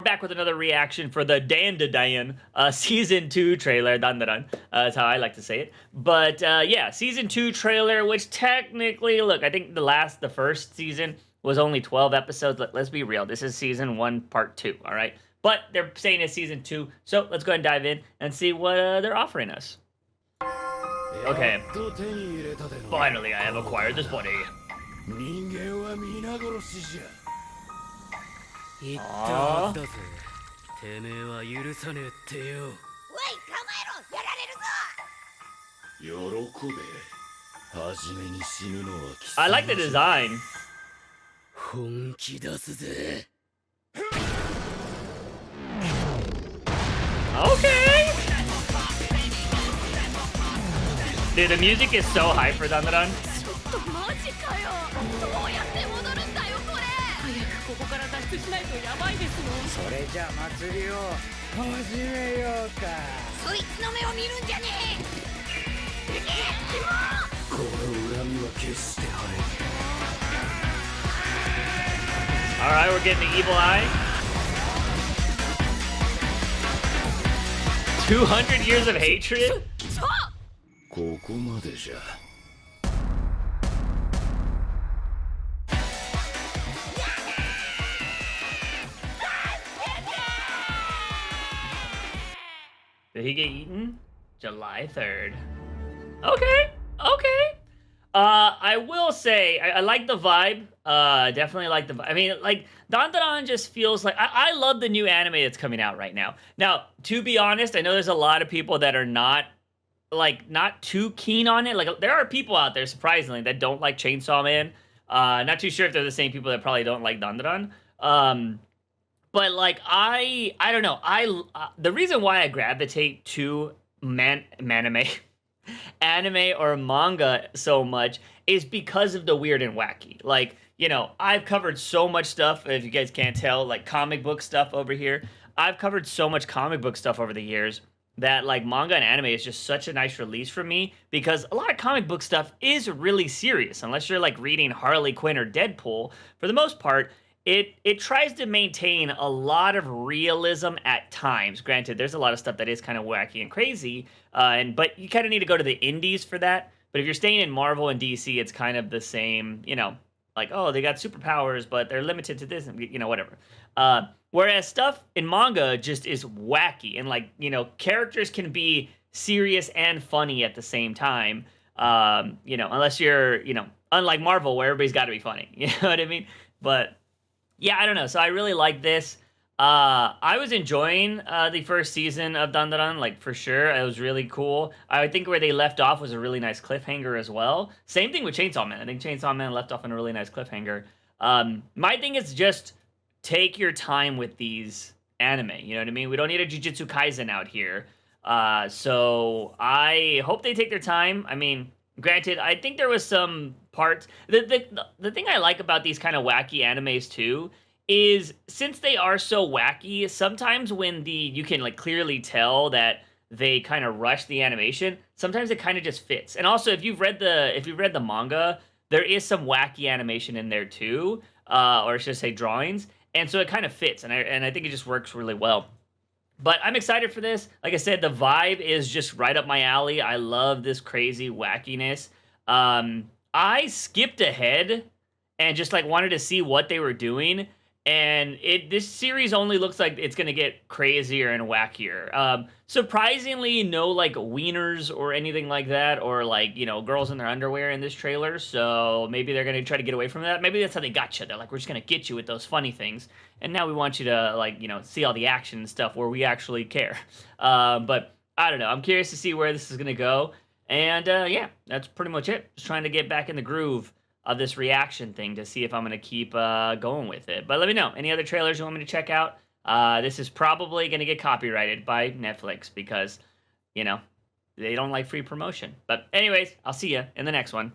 Back with another reaction for the DanDaDan season 2 trailer. DanDaDan, that's how I like to say it. But yeah, season 2 trailer, which technically, look, I think the first season was only 12 episodes. Let's be real, this is season 1 part 2, all right? But they're saying it's season 2, so let's go ahead and dive in and see what they're offering us. Okay, finally I have acquired this body. Aww. I like the design. Okay. Dude, the music is so hype for DanDaDan. Alright, we're getting the evil eye. 200 years of hatred? Did he get eaten? July 3rd. Okay, okay. I will say, I like the vibe. Definitely like the vibe. I mean, like, DanDaDan just feels like, I love the new anime that's coming out right now. Now, to be honest, I know there's a lot of people that are not too keen on it. Like, there are people out there, surprisingly, that don't like Chainsaw Man. Not too sure if they're the same people that probably don't like DanDaDan. But like I don't know. The reason why I gravitate to anime or manga so much is because of the weird and wacky. Like, you know, I've covered so much stuff, if you guys can't tell, like comic book stuff over here. I've covered so much comic book stuff over the years that like manga and anime is just such a nice release for me, because a lot of comic book stuff is really serious. Unless you're like reading Harley Quinn or Deadpool, for the most part, it tries to maintain a lot of realism at times. Granted, there's a lot of stuff that is kind of wacky and crazy, but you kind of need to go to the indies for that. But if you're staying in Marvel and DC, it's kind of the same, you know, like, oh, they got superpowers, but they're limited to this, you know, whatever. Whereas stuff in manga just is wacky, and like, you know, characters can be serious and funny at the same time. You know, unless you're, you know, unlike Marvel where everybody's got to be funny. You know what I mean? But yeah, I don't know. So I really like this. I was enjoying the first season of DanDaDan, like, for sure. It was really cool. I think where they left off was a really nice cliffhanger as well. Same thing with Chainsaw Man. I think Chainsaw Man left off on a really nice cliffhanger. My thing is just take your time with these anime. You know what I mean? We don't need a Jujutsu Kaisen out here. So I hope they take their time. I mean, granted, I think there was some parts. The thing I like about these kind of wacky animes too is, since they are so wacky, sometimes when you can like clearly tell that they kind of rush the animation, sometimes it kind of just fits. And also, if you've read the manga, there is some wacky animation in there too, or should I say drawings, and so it kind of fits, and I think it just works really well. But I'm excited for this. Like I said, the vibe is just right up my alley. I love this crazy wackiness. I skipped ahead and just like wanted to see what they were doing. And this series only looks like it's going to get crazier and wackier. Surprisingly, no like wieners or anything like that, or like, you know, girls in their underwear in this trailer. So maybe they're going to try to get away from that. Maybe that's how they got you. They're like, we're just going to get you with those funny things. And now we want you to, like, you know, see all the action and stuff where we actually care. But I don't know. I'm curious to see where this is going to go. And yeah, that's pretty much it. Just trying to get back in the groove of this reaction thing to see if I'm going to keep going with it. But let me know. Any other trailers you want me to check out? This is probably going to get copyrighted by Netflix because, you know, they don't like free promotion. But anyways, I'll see you in the next one.